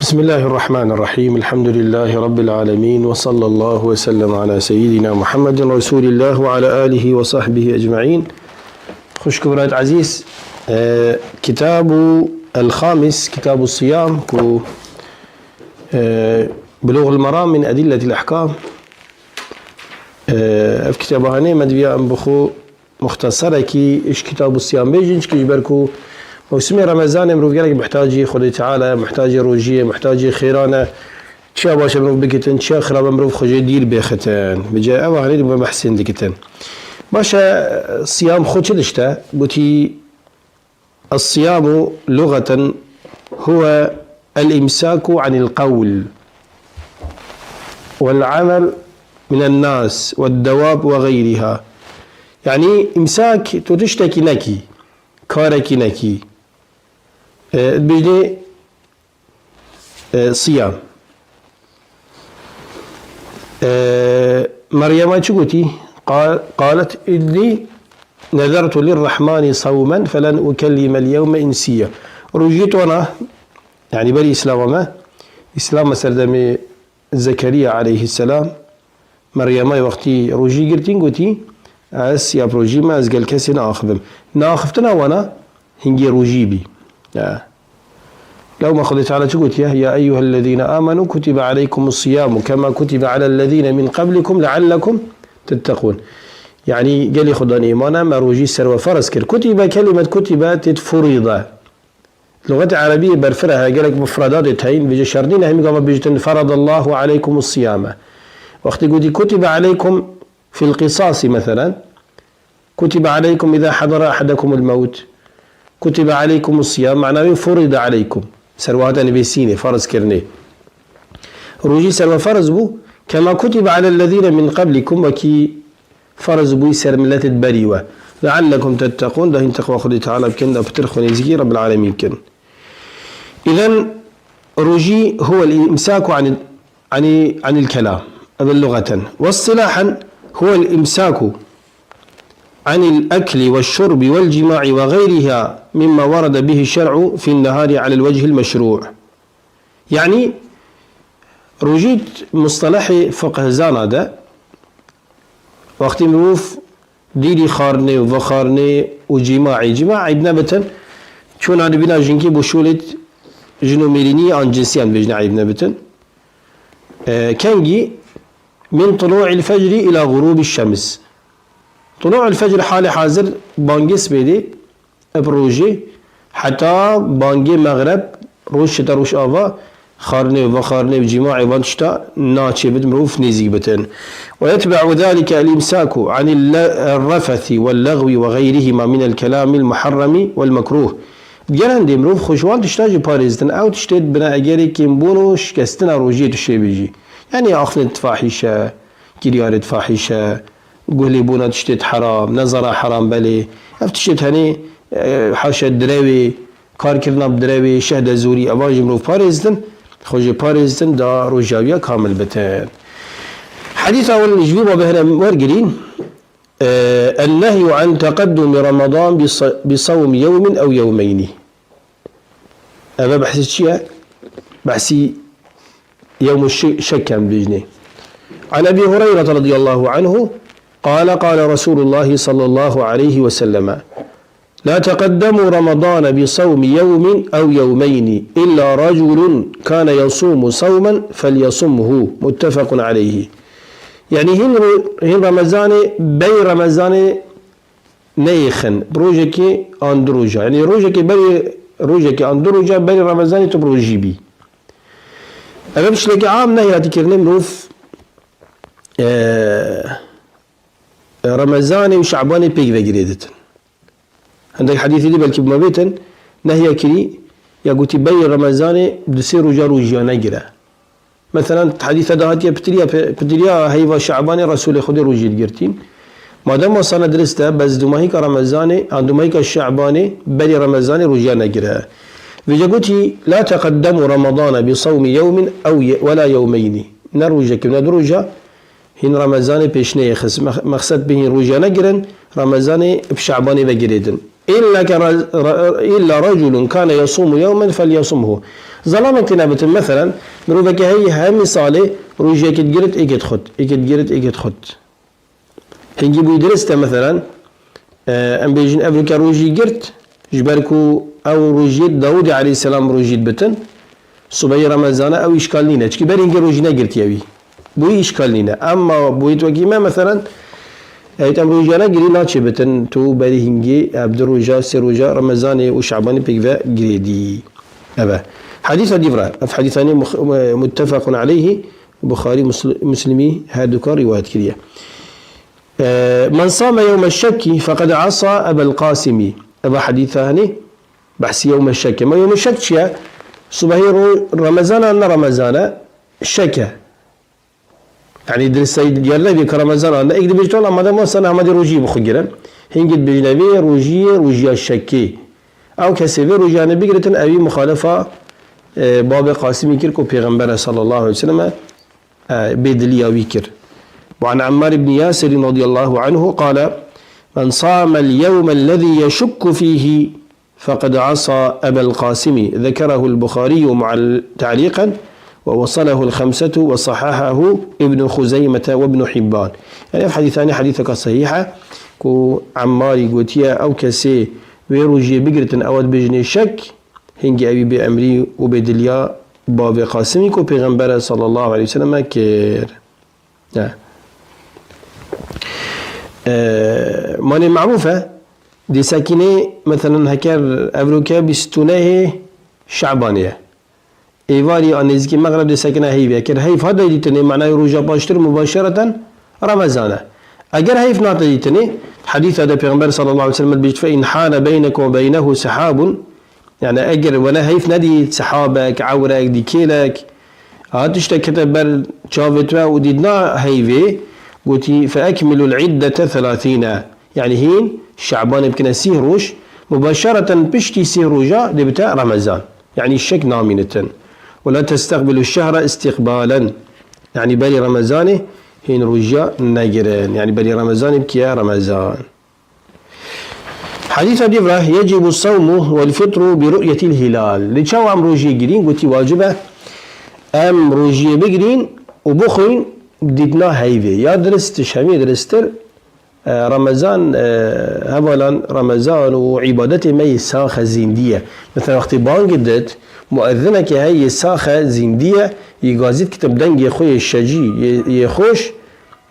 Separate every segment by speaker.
Speaker 1: بسم الله الرحمن الرحيم. الحمد لله رب العالمين، وصلى الله وسلم على سيدنا محمد رسول الله وعلى آله وصحبه أجمعين. خوشكم برات عزيز. كتاب الخامس كتاب الصيام بلوغ المرام من أدلة الأحكام. في كتاب هاني مدبيا بخو مختصرة كي إيش كتاب الصيام بيجنش كي جبركو موسم رمضان مروف قالك محتاجي خدي تعالى، محتاجي روجية، محتاجي خيرانة، تشا باشا مروف بكتن، تشا خراب مروف خجي ديل بيختن بجاء أو هني لما بحسن دكتن باشا. صيام خد شدشتا قلتي الصيام لغة هو الإمساك عن القول والعمل من الناس والدواب وغيرها. يعني إمساك تشتكي نكي كاركي نكي بيجي صيام. مريم شو قلتي؟ قالت إني نذرت للرحمن صوما فلن أكلم اليوم إنسيا. رجيت أنا يعني بري إسلام سردمي زكريا عليه السلام. مريم وقتي رجي قلتين قلتي أس يا بروجي ما أزقل كسي ناخفتنا وانا هنجي رجيبي. لو ما خذت على تقول يا أيها الذين آمنوا كتب عليكم الصيام كما كتب على الذين من قبلكم لعلكم تتقون. يعني قال لي خدني إيمانا ما روجي سر وفرس كر كتب كلمة كتب تتفرض لغة عربية برفرها قال لك مفردات تهين بيجي شردين هم قام بيجي فرض الله عليكم الصيام. وقت يقول كتب عليكم في القصاص مثلا، كتب عليكم إذا حضر أحدكم الموت، كتب عليكم الصيام معناه فرض عليكم سروات نبيسيني فرض كرني روجي سروا فرض بو كما كتب على الذين من قبلكم وكي فرض بو يسر ملة بريوة لعلكم تتقون. ده تقوى خذ تعالى بكن بترخون يزكي رب العالمين كن. إذن روجي هو الإمساك عن الكلام باللغة، واصطلاحا هو الإمساك عن الأكل والشرب والجماع وغيرها مما ورد به الشرع في النهار على الوجه المشروع. يعني رجيت مصطلح فقه زانا ده وقت مروف ديري خارني وفخارني وجماعي جماعي بنبتن شون عن بنا جنكي بشولة جنو ميليني عن جنسيان بجنا عيب كانجي من طلوع الفجر إلى غروب الشمس. طلوع الفجر حال حاضر بانجس بيدي بروجي حتى بانجي مغرب روش شتا روش آفا خارني وخارني وجماعي وانشتا ناتشي بدمروف نيزي بتن. ويتبع ذلك الإمساك عن الرفث واللغو وغيرهما من الكلام المحرم والمكروه. جران دي مروف خوشوان تشتاجي باريزتن أو تشتاد بنا أجاري كيمبونوش كستنا روجي تشي بيجي. يعني أخذت فاحشة كريارة فاحشة قولي بونا تشتت حرام نظرة حرام بلي افتشت هني حاشا دراوي كار كرنا بدراوي شهد زوري أواجه مروف باريزدن خوجي باريزدن دا رجاوية كامل بتان. حديث أول جوابه بهنا ورقلين النهي عن تقدم رمضان بصوم يوم أو يومين. أما بحثت شيء بحثي يوم الشك بجنه. عن أبي هريرة رضي الله عنه قال قال رسول الله صلى الله عليه وسلم لا تقدموا رمضان بصوم يوم أو يومين إلا رجل كان يصوم صوما فليصمه متفق عليه. يعني هن رمضان بي رمضان نيخن بروجكي أندروجا، يعني روجكي أندروجا بي رمضان تبروجي بي. أنا مش لقي عام نهي هتكرني مروف رمضاني وشعباني بيك بجريدتن. عندك حديث دي بلكي بمبيتن نهي كري يا قلت بي رمضاني بسير رجال نجرة. مثلا حديث دهاتيا بتريا هيفا شعباني رسول خدي رجال جرتين ما دام وصلنا درسته بس دوماهيك رمضاني دوماهيك الشعباني بني رمضاني رجال نجرة. فجاءتي لا تقدموا رمضان بصوم يوم أو ولا يومين نروجك ندروجا هن رمضان بيشني خس مقصد به روجا نجرن رمضان بشعباني بجريدن إلا رجل كان يصوم يوما فليصمه. ظلامك تنابت مثلا مروفك هي مثالي روجي كتجرت إكت خد هنجي بيدرست مثلا ام بيجن افريكا روجي جرت جبركو او روجي داود عليه السلام روجي بتن صبي رمضان او اشكال لينا تشكي برينجي روجي نجرت يبي بوي اشكال لينا اما بويت وكيما مثلا ايتم روجانا جري ناتشي بتن تو برينجي عبد الروجا سروجا رمضاني وشعباني بيكفا جريدي ابا حديث ديفرا في حديثان متفق عليه البخاري مسلمي هادوكا روايات كريه. من صام يوم الشك فقد عصى أبا القاسم. أبا حديثاني بحث يوم الشك. ما يوم الشك شيء صباحي رمضان أن رمضان الشك يعني درس يلا بك رمضان أنا إقدر بيجتول أما ده ما صنع ما دي روجي بخجرا هنجد بجنبي روجي الشكي أو كسبي روجي أنا بقرة أبي مخالفة باب قاسم كيركو بيغمبر صلى الله عليه وسلم بدليا ويكر. وعن عمار بن ياسر رضي الله عنه قال من صام اليوم الذي يشك فيه فقد عصى أبا القاسم. ذكره البخاري تعليقا ووصله الخمسة وصححه ابن خزيمة وابن حبان. يعني في حديثان حديثك صحيحة كو عماري قوتيا أو كسي ويروجي بقرة أود بجني شك هنجي أبي بأمري وبدليا باب قاسمي كو بيغمبر صلى الله عليه وسلم كير. ماني معروفة دي ساكنة مثلا هكار أفروكا بستونه شعبانية إيواري أنيزكي مغرب دي ساكنة هيفي هكار هيف هذا يديتني معناه رجا باشتر مباشرة رمضان. أجر هيف ناطا يديتني حديث هذا پیغمبر صلى الله عليه وسلم بيجت فإن حان بينك وبينه سحاب يعني أجر ولا هيف ندي سحابك عورك دي كيلك هاتشتا كتب بر شافتوا وديدنا هيفي قلتي فأكملوا العدة 30 يعني هين شعبان يمكن سيهروش مباشرة بشتي سيهروجا دبتا رمضان يعني الشك نامنة ولا تستقبلوا الشهر استقبالا يعني بني رمضان هين رجا نجرين يعني بني رمضان بكيا رمضان. حديث دبره يجب الصوم والفطر برؤية الهلال لتشاو أم روجي جرين قلتي واجبة أم روجي بجرين وبخين بديتنا هيفي يا درستش همي درستر رمضان هبلا رمضان وعبادتي ما يساخة زندية مثلا وقت بانجدت مؤذنك هي يساخة زندية يقازيد كتب دنج يخوي الشجي يخوش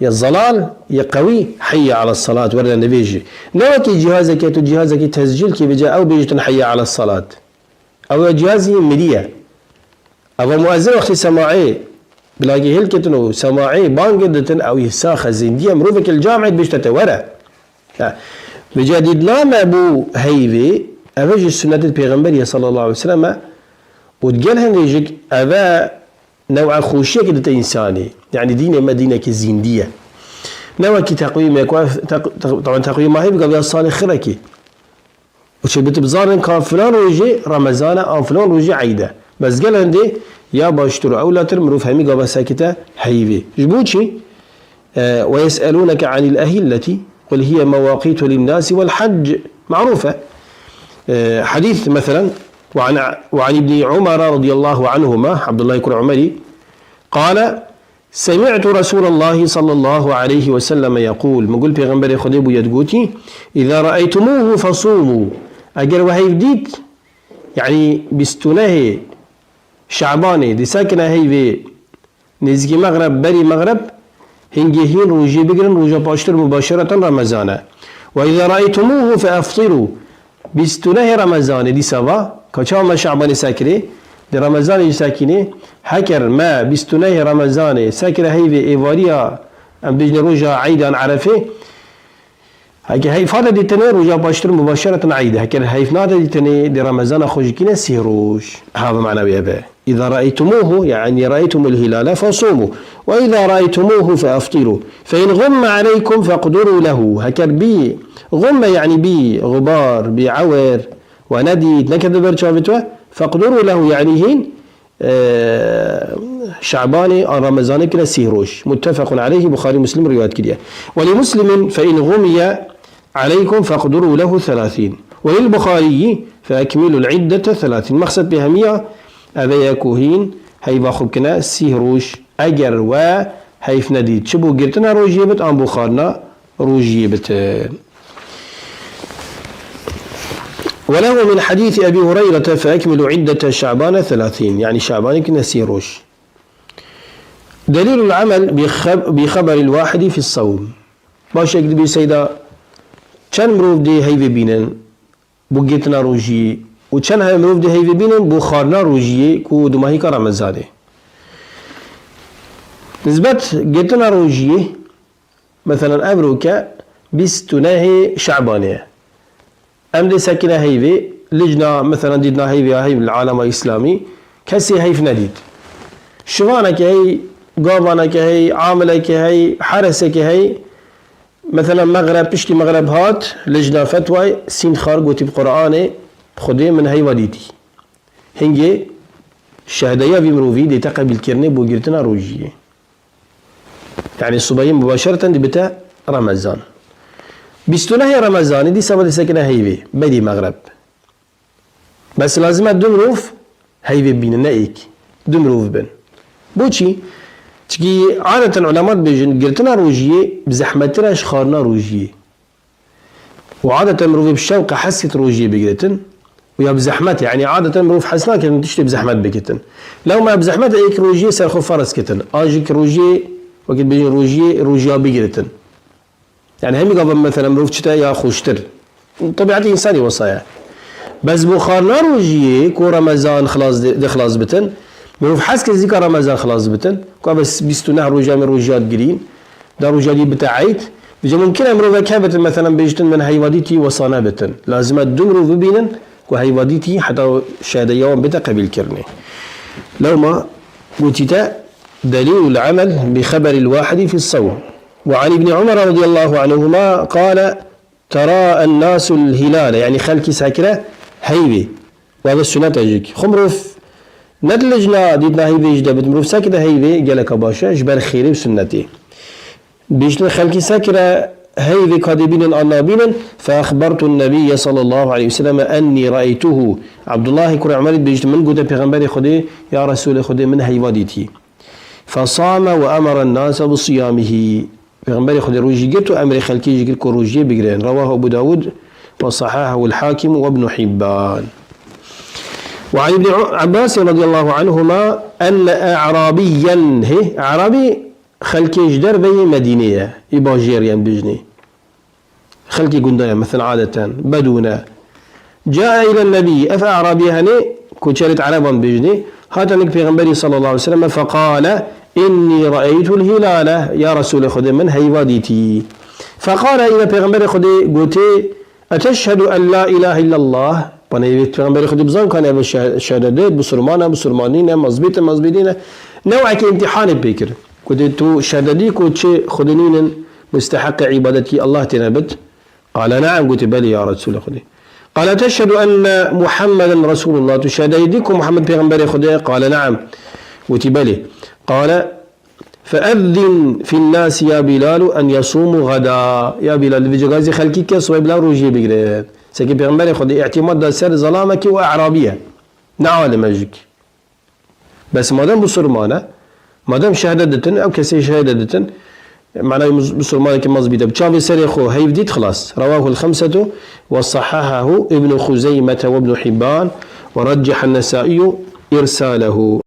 Speaker 1: يا الظلال يا قوي حي على الصلاة ولا نبيجي نوكي جهازك جهازك تسجيل كي بجا أو بيجي حي على الصلاة أو جهازي مليا أو مؤذن وقت سماعي بلاقي هلكتنو سماعي بانجدتن أو يساخة زندية مروفك الجامعة بيشتت ورا بجديد لام أبو هيفي أفجي السنة البيغمبر صلى الله عليه وسلم وتقالها نيجيك أبا نوع خوشية كده إنساني يعني دينه ما دينك الزندية نوع كي تقويمك طبعا تقويم ما هي بقى الصالح خركي وش بتبزارن كان فلان ويجي رمضان أو فلان ويجي عيدة بس قال عندي يا باشتروا أو لا ترمروا فهمي قبل ساكتة هيفي جبوتشي ويسألونك عن الأهلة قل هي مواقيت للناس والحج معروفة. حديث مثلا وعن ابن عمر رضي الله عنهما عبد الله يكون عمري قال سمعت رسول الله صلى الله عليه وسلم يقول مقول بيغمبر خديب يدقوتي إذا رأيتموه فصوموا أجر وهيف ديت يعني بستناه شعباني دي ساكنة هي في نزكي مغرب بري مغرب هنجيهين روجي بقرن روجا باشتر مباشرة رمضان. وإذا رأيتموه فأفطروا بستناه رمضان دي سوا كشام شعباني ساكري دي رمضان ساكنة هكر ما بستناه رمضان ساكنة هي في إيفاريا أم بيجن روجا عيدا عرفه هكر هي فاضة دي تني روجا باشتر مباشرة عيدا هكر هي فنادة دي تني دي رمضان خوشكينا سيروش هذا معنى بيبه. إذا رأيتموه يعني رأيتم الهلال فصوموا وإذا رأيتموه فأفطروا فإن غم عليكم فاقدروا له هكر بي غم يعني بي غبار بعور ونديد نكذا برشافتوا فاقدروا له يعني هين شعباني رمضان كلا سيروش متفق عليه بخاري مسلم روايات كده. ولمسلم فإن غمي عليكم فاقدروا له 30 وللبخاري فأكملوا العدة 30 مقصد بها 100 أبا كوهين هاي باخو كنا سيهروش أجر و هيف نديد شبو قرتنا روجيبت عن بخارنا روجيبت. وله من حديث أبي هريرة فأكملوا عدة شعبان 30 يعني شعبان كنا سيروش. دليل العمل بخبر الواحد في الصوم باش يكتب بسيدة كان مروف دي هيفي بينن بوجيتنا روجي وكان هاي مروف دي هيفي بينن بخارنا روجي كو دماهي كرمزانه نسبة جيتنا روجي مثلا أمريكا بستناهي شعبانية أمري ساكنة هيفي لجنا مثلا ديدنا هيفي العالم الإسلامي كسي هيف نديد شغانك هي قابانك هي عاملك هي حرسك هي مثلا مغرب بشتي مغرب هات لجنا فتوى سين خارج وتب قرآن خدي من هي وديتي هنجي الشهدية في مروفي دي تقبل كرني بوجرتنا روجية يعني الصبيين مباشرة دي بتا رمضان بيستونا هي رمضان دي سبب ساكنة هيفي بدي مغرب بس لازم دمروف هيفي بين نايك دمروف بن بوشي تجي عادة العلماء بيجن قلتنا روجية بزحمتنا خارنا روجية وعادة مروف بالشوق حسيت روجية بقلتن ويا بزحمت يعني عادة مروف حسنا كن تشتي بزحمت بكتن لو ما بزحمت ايك روجية سرخو فرس كتن اجيك روجية وقت بيجن روجية بقلتن يعني هم قبل مثلا مروف شتا يا خوشتر طبيعة الإنساني وصايا بس بخارنا روجية كو رمضان خلاص دي خلاص بتن مروف حس كزيكا رمضان خلاص بتن كو بس بيستونه روجا من روجات قرين دا روجا دي بتاعيت بيجا ممكن امروفا كابت مثلا بيجتن من هيواديتي وصانا بتن لازم الدمرو ببينن كو هيواديتي حتى شهادة يوم بتا قبل كرني لو ما قلت دليل العمل بخبر الواحد في الصوم. وعن ابن عمر رضي الله عنهما قال ترى الناس الهلال يعني خلك ساكرة هيبي وهذا السنة تجيك خمروف ندلجنا ديدنا هيبي جدا بتمروف ساكرة هيبي قالك باشا جبر خيري بسنتي بيشتن خلك ساكرة هيبي كاذبين النابين فأخبرت النبي صلى الله عليه وسلم أني رأيته عبد الله كرع عمري بيجت من قد بيغنبري خدي يا رسول خدي من هيواديتي فصام وأمر الناس بصيامه بيغنبري خدي روجي جبت أمري خلكي جيك روجي بقرين رواه أبو داود وصححه الحاكم وابن حبان. وعن ابن عباس رضي الله عنهما أن أعرابيا هي أعرابي خلكي جدر بي مدينية إباجيريا بجني خلكي قندايا مثل عادة بدونا جاء إلى النبي أفأعرابي هني كنت عربا بجني هاتنك بيغنبري صلى الله عليه وسلم فقال إني رأيت الهلال يا رسول خدي من هيواديتي فقال إلى بيغنبري خدي قلت أتشهد أن لا إله إلا الله وانا بيغنبري خدي بزان كان أبا شهادات بسلمانين مزبيطين نوعك امتحان بكر كنت تو شهادتي كنت خدنين مستحق عبادتي الله تنبت قال نعم قلت بلي يا رسول خدي قال تشهد أن محمدا رسول الله تشهد يديكم محمد بيغنبري خدي قال نعم قلت بلي قال فأذن في الناس يا بلال أن يصوموا غدا يا بلال في جغازي خلقي كسوة بلا روجي بقريت سيكي بيغنبري خدي اعتماد دا سر ظلامك وأعرابية نعال مجيك بس مادام بصرمانة مادام شهادتن أو كسي شهادتن معناه بصرمانة كمزبيطة بتشافي سريخو هيفديت خلاص رواه الخمسة وصححه ابن خزيمة وابن حبان ورجح النسائي إرساله.